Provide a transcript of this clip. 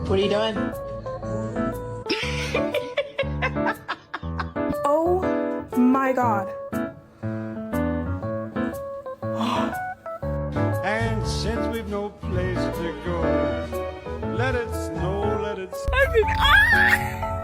What are you doing? Oh my god. And since we've no place to go, let it snow, let it snow. Ah!